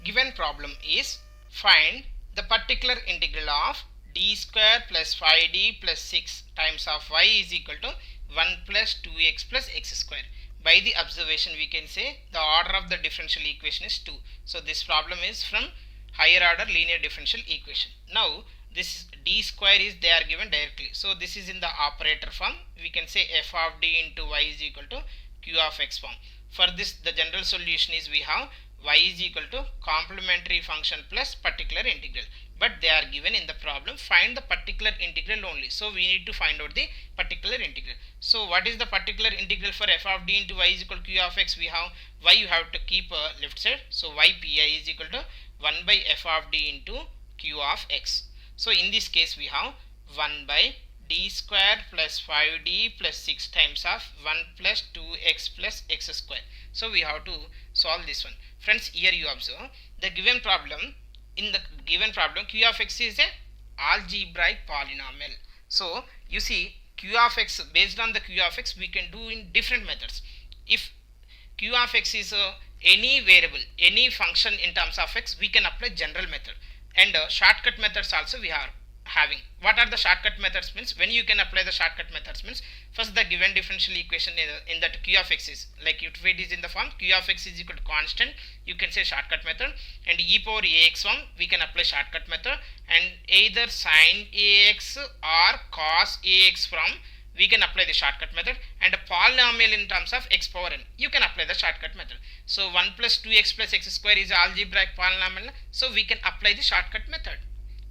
Given problem is find the particular integral of d square plus 5d plus 6 times of y is equal to 1 plus 2x plus x square. By the observation we can say the order of the differential equation is 2. So this problem is from higher order linear differential equation. Now this d square is they are given directly. So this is in the operator form. We can say f of d into y is equal to q of x form. For this the general solution is we have y is equal to complementary function plus particular integral, but they are given in the problem. Find the particular integral only, so we need to find out the particular integral. So what is the particular integral for f of d into y is equal to q of x? We have y, you have to keep left side, so y pi is equal to 1 by f of d into q of x. So in this case we have 1 by d square plus 5d plus 6 times of 1 plus 2x plus x square. So we have to solve this one. Friends, here you observe the given problem. In the given problem, q of x is a algebraic polynomial. So you see q of x, based on the q of x we can do in different methods. If q of x is any variable, any function in terms of x, we can apply general method, and shortcut methods also we are having. What are the shortcut methods means? When you can apply the shortcut methods means, first the given differential equation in that q of x is like, if it is in the form q of x is equal to constant, you can say shortcut method, and e power ax form we can apply shortcut method, and either sin ax or cos ax from we can apply the shortcut method, and a polynomial in terms of x power n you can apply the shortcut method. So 1 plus 2x plus x square is algebraic polynomial, so we can apply the shortcut method.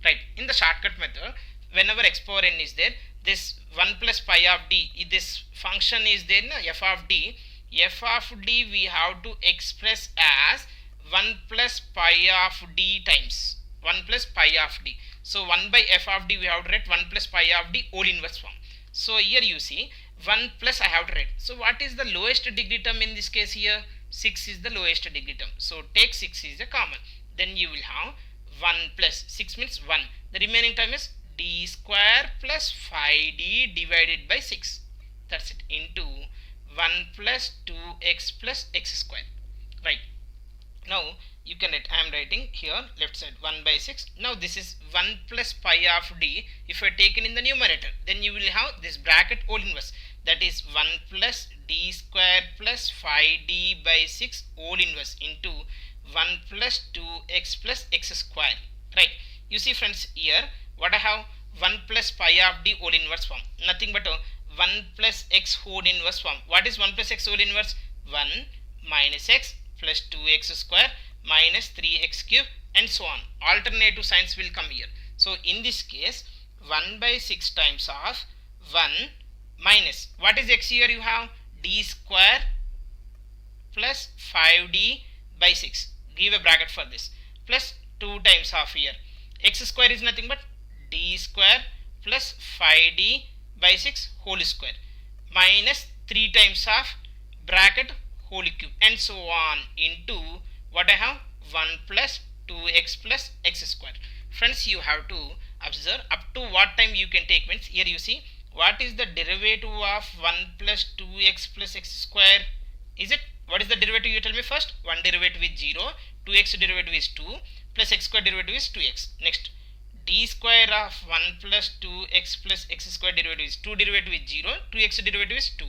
Right, in the shortcut method, whenever x power n is there, this 1 plus pi of d, this function is there, f of d we have to express as 1 plus pi of d times 1 plus pi of d. So 1 by f of d we have to write 1 plus pi of d whole inverse form. So here you see 1 plus I have to write. So what is the lowest degree term in this case? Here 6 is the lowest degree term. So take 6 is a common. Then you will have 1 plus 6 means 1. The remaining term is d square plus 5d divided by 6. That's it, into 1 plus 2x plus x square. Right. Now you can write, I am writing here left side 1 by 6. Now this is 1 plus pi of d. If I taken in the numerator, then you will have this bracket whole inverse. That is 1 plus d square plus 5d by 6 whole inverse into 1 plus 2x plus x square. Right. You see friends, here what I have, 1 plus pi of d whole inverse form, nothing but 1 plus x whole inverse form. What is 1 plus x whole inverse? 1 minus x plus 2x square minus 3x cube and so on. Alternative signs will come here. So in this case 1 by 6 times of 1 minus, what is x here? You have d square plus 5d by 6. Give a bracket for this, plus 2 times of here. X square is nothing but d square plus 5d by 6 whole square minus 3 times of bracket whole cube and so on into what I have, 1 plus 2x plus x square. Friends, you have to observe up to what time you can take means, here you see what is the derivative of 1 plus 2x plus x square? Is it, what is the derivative? You tell me first. 1 derivative is 0, 2x derivative is 2, plus x square derivative is 2x. Next, d square of 1 plus 2x plus x square derivative is 2, derivative is 0, 2x derivative is 2.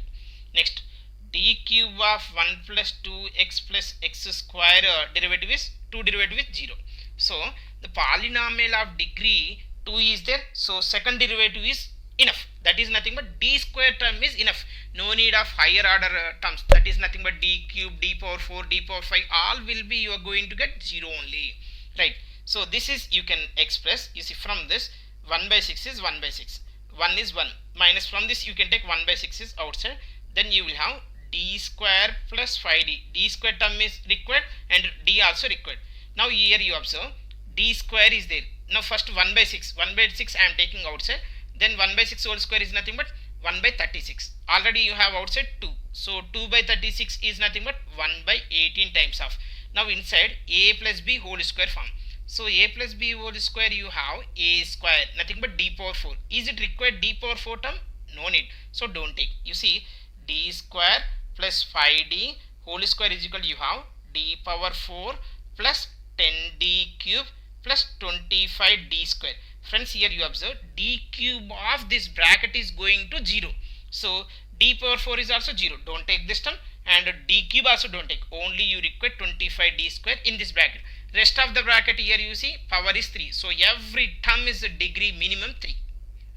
Next, d cube of 1 plus 2x plus x square derivative is 2, derivative is 0. So the polynomial of degree 2 is there, so second derivative is enough. That is nothing but d square term is enough. No need of higher order terms. That is nothing but d cube, d power 4, d power 5, all will be, you are going to get 0 only. Right. So this is, you can express, you see from this 1 by 6 is 1 by 6. 1 is 1. Minus from this you can take 1 by 6 is outside. Then you will have d square plus 5d. D square term is required and d also required. Now here you observe d square is there. Now first 1 by 6. 1 by 6 I am taking outside. Then 1 by 6 whole square is nothing but 1 by 36. Already you have outside 2. So 2 by 36 is nothing but 1 by 18 times of. Now inside a plus b whole square form. So a plus b whole square you have a square, nothing but d power 4. Is it required d power 4 term? No need. So don't take. You see d square plus 5d whole square is equal, you have d power 4 plus 10d cube plus 25d square. Friends, here you observe d cube of this bracket is going to 0. So d power 4 is also 0. Don't take this term, and d cube also don't take. Only you require 25d square in this bracket. Rest of the bracket here you see power is 3. So every term is a degree minimum 3.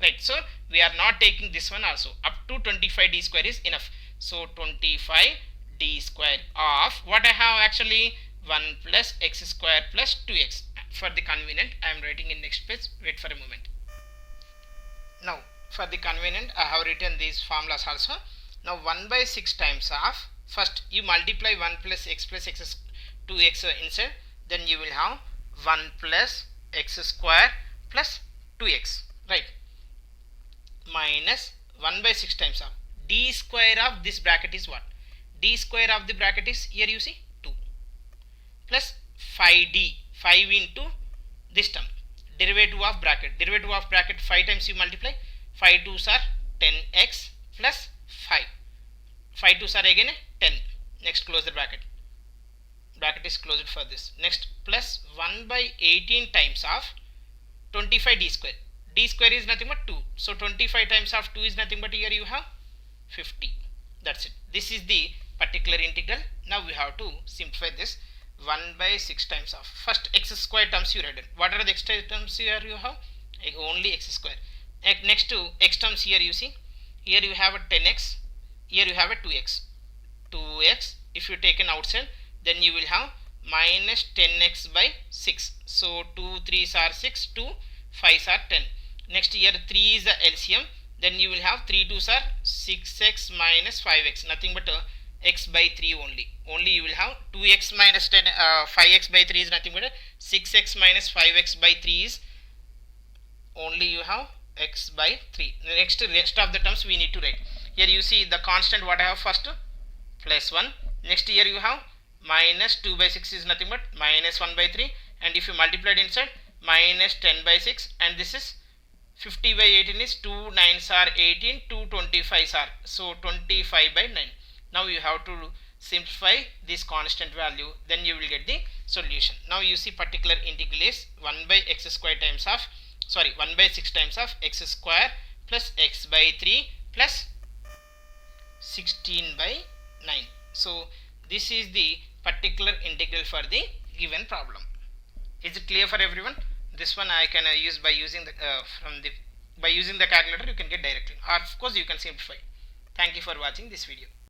Right. So we are not taking this one also. Up to 25d square is enough. So 25d square of what I have actually 1 plus x square plus 2x. For the convenient, I am writing in next page. Wait for a moment. Now for the convenient, I have written these formulas also. Now 1 by 6 times of, first you multiply 1 plus x 2x inside, then you will have 1 plus x square plus 2x, right, minus 1 by 6 times of d square of this bracket is what? D square of the bracket is, here you see, 2 plus 5d, 5 into this term, derivative of bracket 5 times you multiply, 5 2s are 10x plus 5, 5 2s are again 10. Next close the bracket is closed for this. Next plus 1 by 18 times of 25d square. D square is nothing but 2. So 25 times of 2 is nothing but, here you have 50. That's it. This is the particular integral. Now we have to simplify this. 1 by 6 times of, first x square terms you read. What are the extra terms here you have? Only x square. Next to x terms here you see, here you have a 10x, here you have a 2x. If you take an outside, then you will have minus 10x by 6. So 2 3s are 6, 2 5s are 10. Next here 3 is the LCM, then you will have 3 2s are 6x minus 5x, nothing but x by 3 only you will have 2x minus 10 5x by 3 is nothing but 6x minus 5x by 3 is only you have x by 3. Next rest of the terms we need to write. Here you see the constant, what I have first, plus 1. Next here you have minus 2 by 6 is nothing but minus 1 by 3, and if you multiply it inside, minus 10 by 6, and this is 50 by 18 is 2 9s are 18, 2 25s are, so 25 by 9. Now you have to simplify this constant value, then you will get the solution. Now you see particular integral is 1 by x square times of, 1 by 6 times of x square plus x by 3 plus 16 by 9. So this is the particular integral for the given problem. Is it clear for everyone? This one I can use by using the by using the calculator, you can get directly, or of course you can simplify. Thank you for watching this video.